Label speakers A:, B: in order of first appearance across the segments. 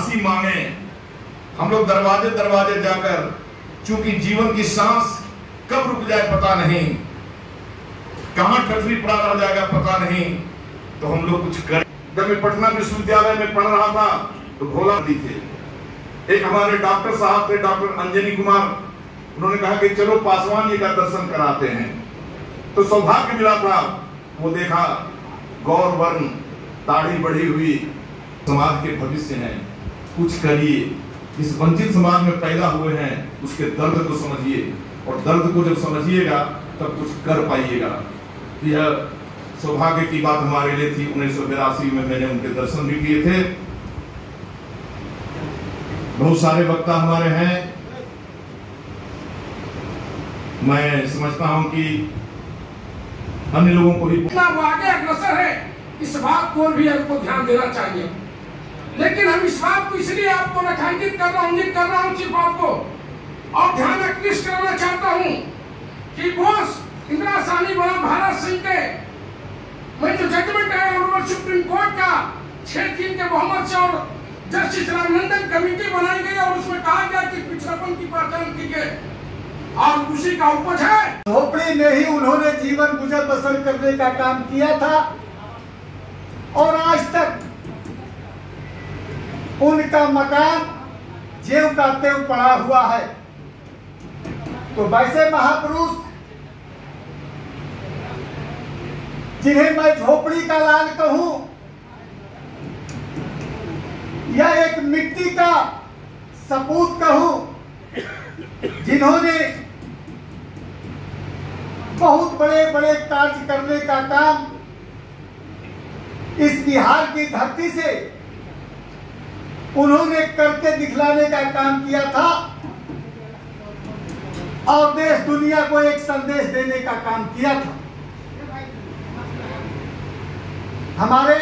A: राशि मांगे। हम लोग दरवाजे दरवाजे जाकर, चूंकि जीवन की सांस कब रुक जाए पता नहीं, कहां ठठरी पड़ा रह जाएगा पता नहीं, तो हम लोग कुछ करें। जब मैं पटना विश्वविद्यालय में पढ़ रहा था तो भोला जी थे, एक हमारे डॉक्टर साहब थे, डॉक्टर अंजनी कुमार, उन्होंने कहा कि चलो पासवान जी का दर्शन कराते हैं। तो सौभाग्य मिला था, वो देखा गौर वर्ण, दाढ़ी बढ़ी हुई, समाज के भविष्य हैं, कुछ करिए, इस वंचित समाज में पैदा हुए हैं, उसके दर्द को समझिए, और दर्द को जब समझिएगा तब कुछ कर पाइएगा। यह सौभाग्य की बात हमारे लिए थी। 1982 में मैंने उनके दर्शन भी किए थे। बहुत सारे वक्ता हमारे हैं, मैं समझता हूं कि अन्य लोगों को भी
B: इतना वो आगे अग्रसर है, इस बात को भी आपको ध्यान देना चाहिए। लेकिन हम इस बात को इसलिए आपको रेखांकित कर रहा हूं सिर्फ आपको, और ध्यान आकृष्ट करना चाहता हूं कि बोस इंदिरा साहनी बड़ा भारत सिंह के में जो जजमेंट है ऑनरेबल सुप्रीम कोर्ट का 6-3 के बहुमत से और जस्टिस रामनंदन कमेटी बनाई गई और उसमें कहा गया कि पिछड़ापन की पहचान कीजिए और उसी का उपज है।
C: झोपड़ी में ही उन्होंने जीवन गुजर बसर करने का काम किया था और आज तक उनका मकान ज्यों का त्यों पड़ा हुआ है। तो वैसे महापुरुष जिन्हें मैं झोपड़ी का लाल कहूं या एक मिट्टी का सपूत कहूं, जिन्होंने बहुत बड़े बड़े कार्य करने का काम इस बिहार की धरती से उन्होंने करके दिखलाने का काम किया था और देश दुनिया को एक संदेश देने का काम किया था। हमारे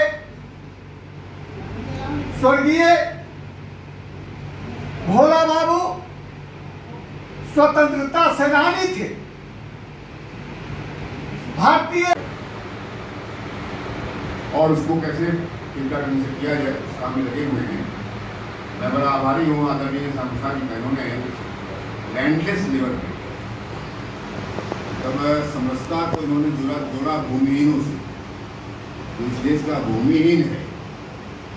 C: स्वर्गीय भोला बाबू स्वतंत्रता सेनानी थे, भारतीय,
D: और उसको कैसे इंटरव्यू से किया जाए उस काम में लगे हुए हैं। मैं बड़ा आभारी हूँ आदरणीय सांसद जी, इन्होंने लैंडलेस लेवल पे जब समरसता को इन्होंने जोड़ा भूमिहीनों से। तो इस देश का भूमिहीन है,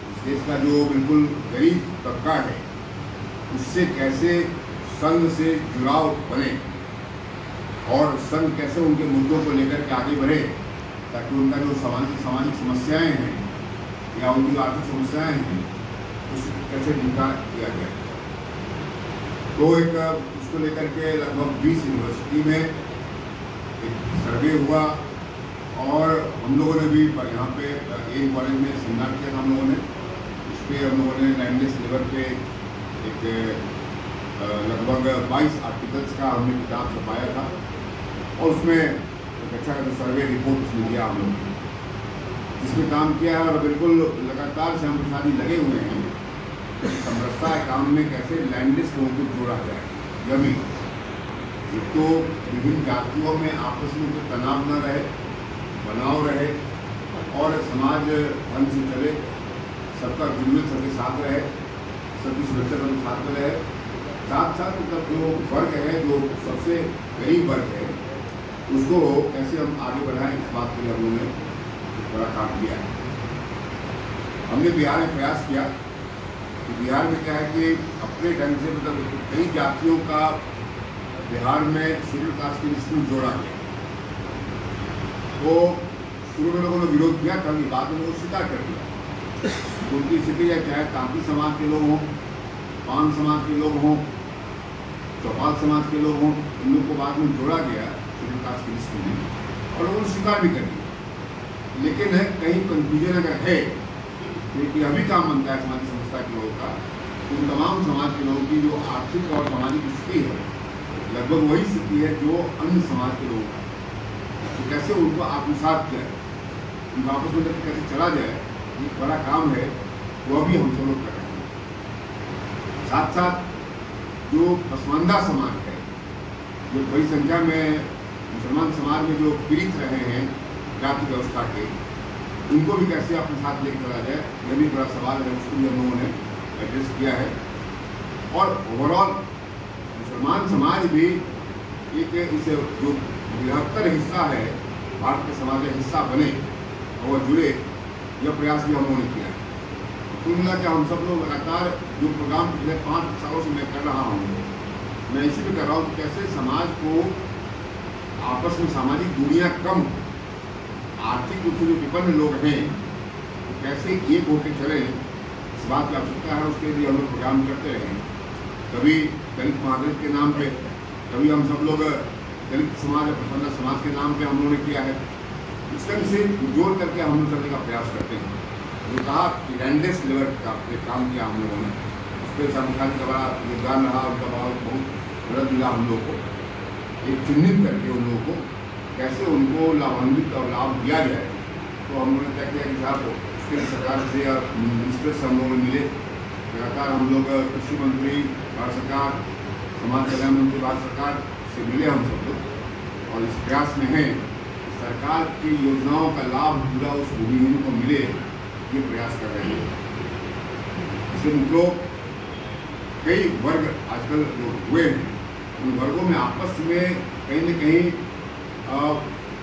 D: इस देश का जो बिल्कुल गरीब तबका है, उससे कैसे संघ से जुड़ाव बने और संघ कैसे उनके मुद्दों को लेकर के आगे बढ़े, ताकि उनका जो सामाजिक समस्याएं हैं या उनकी जो आर्थिक समस्याएं हैं उसको कैसे निपटान किया जाए। तो एक उसको लेकर के लगभग 20 यूनिवर्सिटी में एक सर्वे हुआ और हम लोगों ने भी यहाँ पे एम कॉलेज में सेमिनार किया था। हम लोगों ने उस पर हम लोगों ने लैंडलेस लेवल पे एक लगभग 22 आर्टिकल्स का हमने किताब छपाया था और उसमें एक अच्छा सर्वे रिपोर्ट उसमें दिया हम लोग, जिसमें काम किया है। और बिल्कुल लगातार श्याम प्रसाद जी लगे हुए हैं समरसता काम में कैसे लैंडलेस लोगों को जोड़ा जाए। जमीन एक तो विभिन्न जातियों में आपस में कोई तनाव न रहे, बनाव रहे और समाज ढंग से चले, सबका गुणवत्ता सबके साथ रहे, सबकी सुरक्षा सबके साथ में रहे। साथ साथ मतलब जो वर्ग है, जो सबसे गरीब वर्ग है, उसको कैसे हम आगे बढ़ाएं, इस बात के लिए हम लोगों ने बड़ा काम किया है। हमने बिहार में प्रयास किया कि बिहार में क्या है कि अपने ढंग से मतलब कई जातियों का बिहार में शेड्यूल कास्ट की लिस्ट में जोड़ा गया। तो शुरू में लोगों ने विरोध किया था, बाद में लोग स्वीकार कर दिया। उनकी स्थिति है, चाहे तांती समाज के लोग हों, पान समाज के लोग हों, चौपाल समाज के लोग हों, इन लोग को बाद में जोड़ा गया शेड्यूल कास्ट की लिस्ट में और लोगों ने स्वीकार भी कर दिया। लेकिन है कहीं कंफ्यूजन अगर है कि अभी काम बनता है समाज संस्था के लोगों का, उन तमाम समाज के लोगों की जो आर्थिक और सामाजिक स्थिति है लगभग वही स्थिति है जो अन्य समाज के लोगों का। तो कैसे उनको आत्मसात किया जाए, उनको आपस में कैसे चला जाए, एक बड़ा काम है, वो भी हम सब लोग कर रहे हैं। साथ साथ जो पसमानदा समाज है, जो बड़ी संख्या में मुसलमान समाज में जो पीड़ित रहे हैं जाति व्यवस्था के, उनको भी कैसे अपने साथ लेकर चला जाए, यह भी बड़ा सवाल है। उसको भी हम लोगों ने एड्रेस किया है। और ओवरऑल मुसलमान समाज भी एक इस जो बृहत्तर हिस्सा है भारत के समाज का हिस्सा बने और जुड़े, यह प्रयास भी हम लोगों ने किया है। कुल मिला के हम सब लोग लगातार जो प्रोग्राम पिछले 5 सालों से मैं कर रहा हूँ, मैं इसी में कर रहा हूँ कि कैसे समाज को आपस में सामाजिक दूरियाँ कम, आर्थिक रूप से जो विपन्न लोग हैं कैसे एक होकर चले, इस बात की आवश्यकता है। उसके लिए हम लोग प्रोग्राम करते रहे। कभी दलित महादलित के नाम पे, कभी हम सब लोग दलित समाज और प्रसन्न समाज के नाम पे हम लोगों ने किया है। इस तरह से जोड़ करके हम लोग करने का प्रयास करते हैं। जो कहा कि रैंडेस्ट लेवल का काम किया हम लोगों ने, उस पर संविधान का बड़ा योगदान रहा, उनका बहुत मदद मिला हम लोग को। एक चिन्हित करके उन लोगों को कैसे उनको लाभान्वित और लाभ दिया जाए, तो हम लोगों ने तय किया कि साहब उसके सरकार से या मिनिस्टर से हम लोग मिले। लगातार हम लोग कृषि मंत्री भारत सरकार, समाज कल्याण मंत्री भारत सरकार से मिले हम सब लोग, और इस प्रयास में हैं सरकार की योजनाओं का लाभ पूरा उस भूमिहीन को मिले, ये प्रयास कर रहे हैं। इसके लोग कई वर्ग आजकल जो हुए हैं, उन वर्गों में आपस में कहीं न कहीं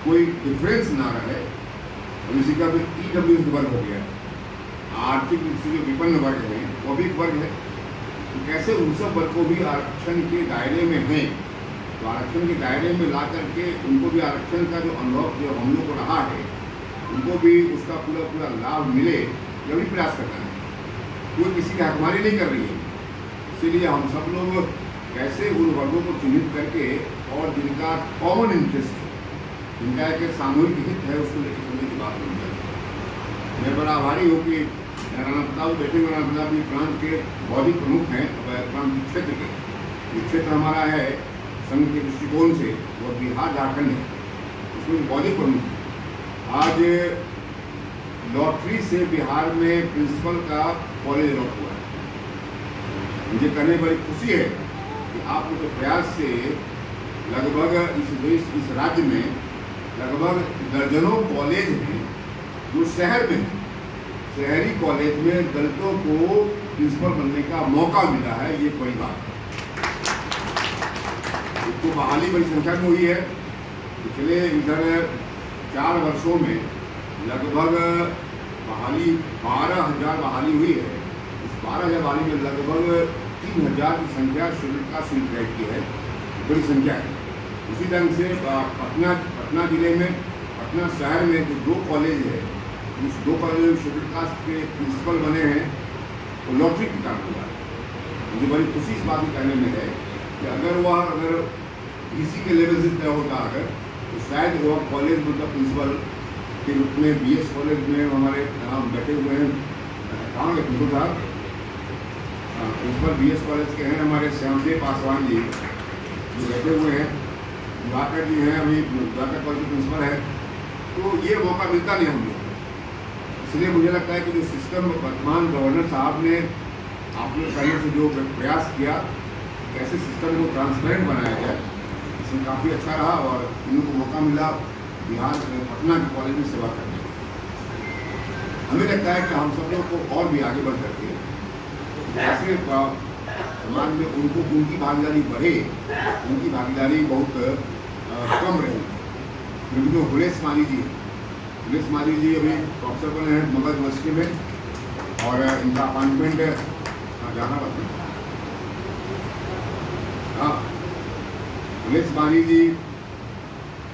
D: कोई डिफरेंस ना रहे। और इसी का भी EWS वर्ग हो गया है, आर्थिक रूप से जो विपन्न वर्ग है वो भी एक वर्ग है। तो कैसे उन सब वर्ग को भी आरक्षण के दायरे में हैं, तो आरक्षण के दायरे में ला करके उनको भी आरक्षण का जो अनुभव जो हम लोग को रहा है, उनको भी उसका पूरा लाभ मिले, यह भी प्रयास करना है। कोई किसी की हकमारी नहीं कर रही है। इसीलिए हम सब लोग कैसे उन वर्गों को चिन्हित करके और जिनका कॉमन इंटरेस्ट है, जिनका एक सामूहिक हित है, उसको लेकर चलने की बात होनी चाहिए। मैं बड़ा आभारी हूँ कि राणा प्रताप बेटे में राणा प्रताप प्रांत के बौद्धिक प्रमुख हैं, प्रांत क्षेत्र के। ये क्षेत्र हमारा है संघ के दृष्टिकोण से, और बिहार झारखंड है, उसमें बौद्धिक प्रमुख है। आज लॉटरी से बिहार में प्रिंसिपल का कॉलेज अलॉट हुआ है। मुझे कहने बड़ी खुशी है कि आप लोग के प्रयास से लगभग इस राज्य में लगभग दर्जनों कॉलेज हैं जो शहर में, शहरी कॉलेज में दलितों को प्रिंसिपल बनने का मौका मिला है। ये बड़ी बात है। तो बहाली बड़ी संख्या में हुई है। पिछले इधर 4 वर्षों में लगभग बहाली 12,000 बहाली हुई है। इस 12,000 बहाली में लगभग 3,000 की संख्या शेड्यूल कास्ट ग्रेड की है, बड़ी संख्या है। उसी ढंग से पटना जिले में, पटना शहर में जो 2 कॉलेज है, उस 2 कॉलेज में शेड्यूल कास्ट के प्रिंसिपल बने हैं, तो लॉटरी की काम हुआ है। मुझे बड़ी खुशी इस बात को कहने में है कि अगर BC के लेवल से तय होता तो शायद वो कॉलेज मतलब प्रिंसिपल के रूप में BS कॉलेज में हमारे यहाँ बैठे हुए हैं, कहाँ के प्रिंसिपल साहब, प्रिंसिपल BS कॉलेज के हैं हमारे श्यामदेव पासवान जी, जो बैठे हुए हैं। दिवाकर जी हैं, अभी दिवाकर कॉलेज के प्रिंसिपल है। तो ये मौका मिलता नहीं हम लोग। इसलिए मुझे लगता है कि जो सिस्टम वर्तमान गवर्नर साहब ने आप लोग पहले से जो प्रयास किया, कैसे सिस्टम को ट्रांसपेरेंट बनाया जाए, इसमें काफ़ी अच्छा रहा। और इन लोगों को मौका मिला बिहार पटना के कॉलेज में सेवा करने का। हमें लगता है कि हम सब लोग को और भी आगे बढ़ करके ऐसे समाज में उनकी भागीदारी बढ़े। उनकी भागीदारी बहुत कम रही, क्योंकि जो हुलेस माली जी हैं, हुलेस माली जी अभी प्रोफेसर बने हैं मगध यूनिवर्सिटी में, और इनका अपॉइंटमेंट जाना पड़ता है। हाँ, हुलेस माली जी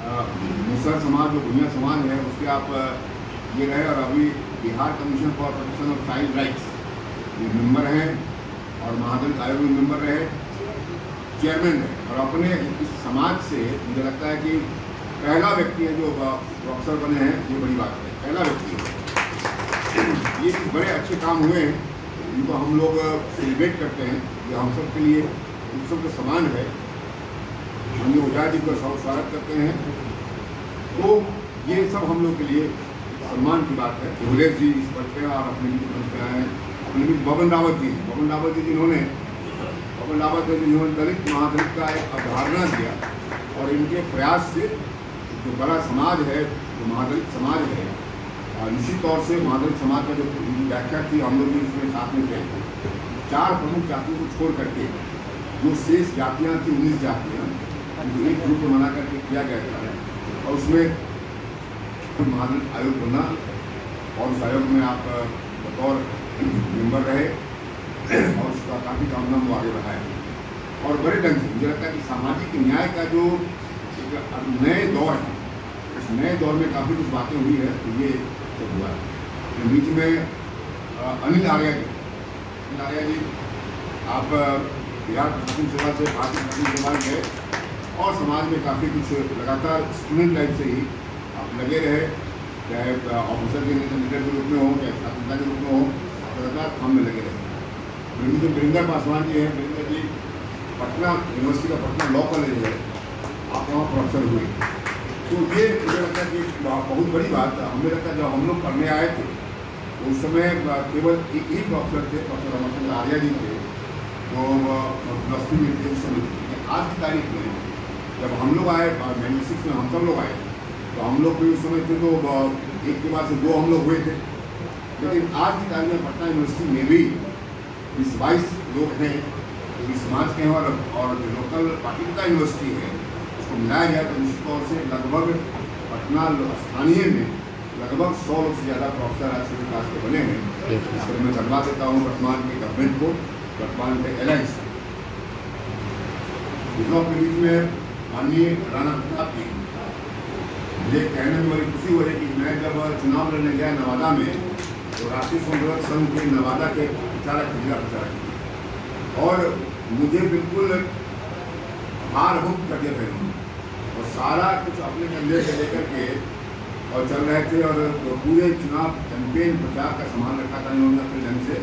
D: मुसहर समाज जो भुइयां समाज है उसके आप ये रहे, और अभी Bihar commission for protection of child rights member हैं, और महादलित आयोग में मेंबर रहे, चेयरमैन है। और अपने इस समाज से मुझे लगता है कि पहला व्यक्ति है जो प्रोफेसर बने हैं, ये बड़ी बात है, पहला व्यक्ति है। ये बड़े अच्छे काम हुए हैं, इनको हम लोग सेलिब्रेट करते हैं। ये हम सब के लिए उत्सव के समान है। हम लोग ओझा जी को स्वागत करते हैं। तो ये सब हम लोग के लिए सम्मान की बात है। हुलेस जी इस पद पे और अपने मंच पे आए हैं। बबन रावत जी, जिन्होंने दलित महादलित का एक अवधारणा दिया, और इनके प्रयास से जो बड़ा समाज है, जो महादलित समाज है, और निश्चित तौर से महादलित समाज का जो व्याख्या थी हम लोग भी इसमें साथ में थे, 4 प्रमुख जातियों को छोड़ करके जो शेष जातियाँ थी 19 जातियाँ उनको एक ग्रुप में बना करके किया गया था और उसमें महाजन आयोग बना और उस आयोग में आप बतौर मेंबर रहे और उसका काफ़ी काम नाम वो आगे बढ़ाया और बड़े ढंग से मुझे लगता है कि सामाजिक न्याय का जो एक नए दौर है इस नए दौर में काफ़ी कुछ बातें हुई है तो ये सब हुआ है। बीच में अनिल आर्या जी आप बिहार प्रशासन सेवा से भारतीय प्रशासन सेवा गए और समाज में काफ़ी कुछ लगातार स्टूडेंट लाइफ से ही आप लगे रहे, चाहे ऑफिसर के लीडर के रूप में हो चाहे स्वतंत्रता के रूप में हो, लगातार काम में लगे रहे। जो वीरेंद्र पासवान जी हैं, वीरेंद्र जी पटना यूनिवर्सिटी का पटना लॉ कॉलेज है, आप वहाँ प्रोफेसर हुए तो ये मुझे लगता है कि बहुत बड़ी बात है। हमें लगता है जब हम लोग पढ़ने आए थे तो उस समय केवल एक ही प्रोफेसर थे, प्रोफेसर रमाचंद्र आर्या जी थे तो प्लस 2 में थे उस समय। आज की तारीख में जब हम लोग आए 96 में हम सब लोग आए तो हम लोग भी उस समय थे तो एक के बाद से 2 हम लोग हुए थे, लेकिन आज की तारीख में पटना यूनिवर्सिटी में भी 22 लोग हैं जो इस समाज के हैं और जो लोकल पार्टिकुलर यूनिवर्सिटी है उसको मिलाया गया तो निश्चित तौर से लगभग पटना स्थानीय में लगभग 100 लोग से ज़्यादा प्रोफेसर आज से क्लास के बने हैं। इस पर मैं धन्यवाद देता हूँ वर्तमान के गवर्नमेंट को, वर्तमान के एलायंस के बीच में माननीय राणा प्रताप जी मुझे कहने में बड़ी खुशी हो रही कि मैं जब चुनाव लड़ने गया नवादा में तो राष्ट्रीय स्वयंसेवक संघ के नवादा के प्रचारक जिला प्रचारक और मुझे बिल्कुल भारमुक्त कर दिया था और सारा कुछ अपने कंधे से लेकर के और चल रहे थे और पूरे चुनाव कैंपेन प्रचार का सामान रखा था इन्होंने अपने ढंग से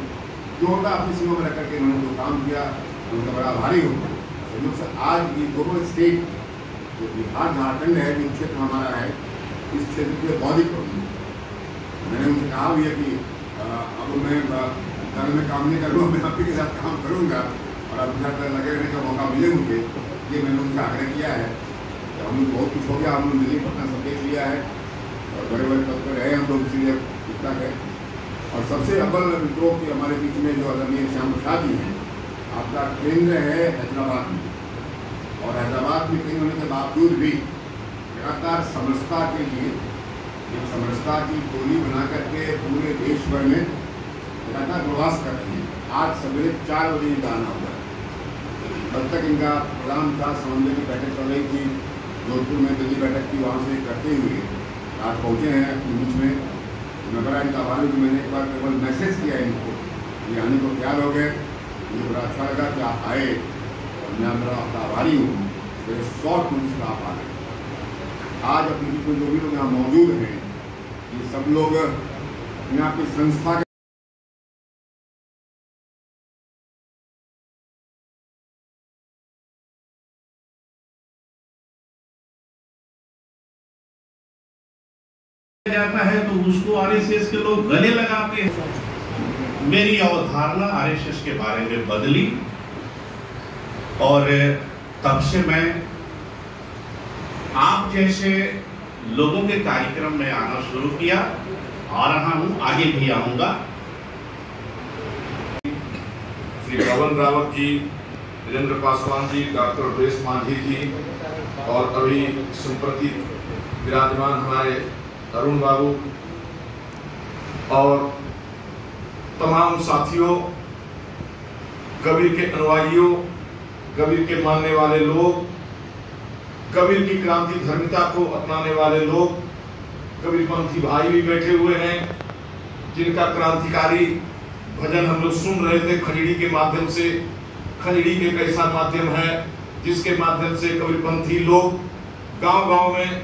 D: जो होता अपनी सीमा में रख करके इन्होंने जो काम किया उनका बड़ा भारी होता संयोग से आज ये दोनों स्टेट जो बिहार झारखंड है जो क्षेत्र हमारा है इस क्षेत्र के बौद्धिक प्रॉब्लम मैंने उनसे कहा भी है कि अब मैं घर में काम नहीं करूँगा, मैं आप ही के साथ काम करूँगा और आपके साथ लगे रहने का मौका मिले मुझे, ये मैंने उनसे आग्रह किया है। तो हम लोग बहुत कुछ हो गया, हम लोग दिल्ली पटना सब देख लिया है और बड़े बड़े पद पर रहे हम लोग, इसीलिए इतना है। और सबसे अव्वल मित्रों के हमारे बीच में जो आदरणीय श्याम प्रसाद जी हैं, आपका केंद्र है हैदराबाद में और हैदराबाद में कहीं होने के बावजूद भी लगातार समरसता के लिए एक समरसता की टोली बना करके पूरे देश भर में लगातार प्रवास कर रही है। आज सवेरे 4 बजे इनका आना होगा, तब तक इनका प्रोग्राम था, समन्वय की बैठक चल रही थी जोधपुर में, दिल्ली बैठक की, वहाँ से करते हुए आज पहुँचे हैं बीच में। मैं बड़ा इनका आभारी हूँ, मैंने एक बार केवल मैसेज किया इनको ये आने को तैयार हो गए, मुझे बड़ा अच्छा लगा कि आप आए और मैं बड़ा आपका आभारी हूँ। मेरे शॉर्ट नोटिस पर आप आ गए। आज अपने बीच में जो भी लोग यहाँ मौजूद हैं ये सब लोग यहाँ की संस्था
E: जाता है तो उसको आरएसएस के लोग गले लगाते हैं। मेरी अवधारणा आरएसएस के बारे में बदली और तब से मैं आप जैसे लोगों के कार्यक्रम में आना शुरू किया, आ रहा हूं, आगे भी आऊंगा।
A: श्री पवन रावत जी, वीरेंद्र पासवान जी, डॉक्टर सुरेश मांझी जी और अभी संप्रति विराजमान हमारे अरुण बाबू और तमाम साथियों, कबीर के अनुयायियों, कबीर के मानने वाले लोग, कबीर की क्रांति धर्मिता को अपनाने वाले लोग, कबीरपंथी भाई भी बैठे हुए हैं जिनका क्रांतिकारी भजन हम लोग सुन रहे थे खंजड़ी के माध्यम से। खंजड़ी एक ऐसा माध्यम है जिसके माध्यम से कबीरपंथी लोग गांव-गांव में,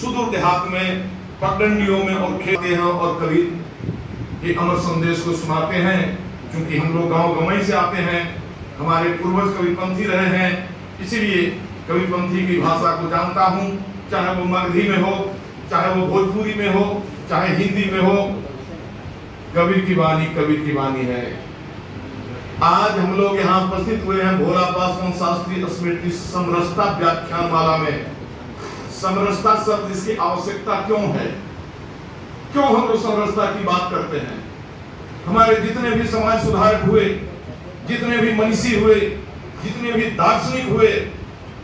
A: सुदूर देहात में, पगडंडियों में और खेलते हैं और कबीर के अमर संदेश को सुनाते हैं। क्योंकि हम लोग गांव गमई से आते हैं, हमारे पूर्वज कबीरपंथी रहे हैं, इसीलिए कबीरपंथी की भाषा को जानता हूं, चाहे वो मगधी में हो, चाहे वो भोजपुरी में हो, चाहे हिंदी में हो। कबीर की वाणी है। आज हम लोग यहाँ उपस्थित हुए हैं भोला पासवान शास्त्री स्मृति समरसता व्याख्यान माला में। समरसता शब्द, इसकी आवश्यकता क्यों है? क्यों हम लोग समरसता की बात करते हैं? हमारे जितने भी समाज सुधारक हुए, जितने भी मनीषी हुए, जितने भी दार्शनिक हुए,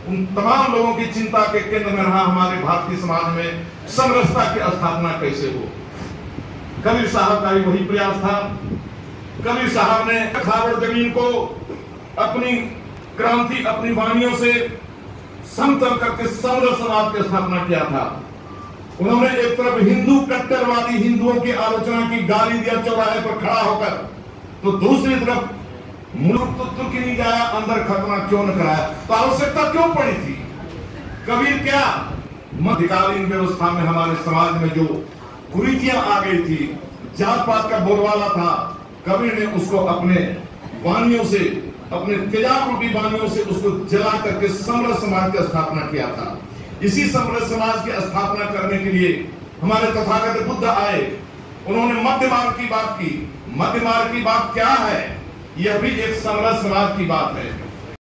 A: उन तमाम लोगों की चिंता के केंद्र में रहा हमारे भारतीय समाज में समरसता की स्थापना कैसे हो। कबीर साहब का भी वही प्रयास था। कबीर साहब ने खाबर जमीन को अपनी क्रांति, अपनी वाणियों से समतल करके समरस समाज की स्थापना किया था। उन्होंने एक तरफ हिंदू कट्टरवादी हिंदुओं की आलोचना की, गाली दिया चौराहे पर खड़ा होकर, तो दूसरी तरफ मुल्क तो क्यों नहीं जाया, अंदर खतना क्यों न कराया, तो आवश्यकता क्यों पड़ी थी। कबीर क्या मध्यकालीन व्यवस्था में हमारे समाज में जो कुरीतियां आ गई थी, जात पात का बोलबाला था, कबीर ने उसको अपने वाणियों से, अपने तेजाब रूपी वाणियों से उसको जला करके समरस समाज की स्थापना किया था। इसी समरस समाज की स्थापना करने के लिए हमारे तथागत बुद्ध आए। उन्होंने मध्य मार्ग की बात की। मध्य मार्ग की बात क्या है? यह भी एक समरस समाज की बात है।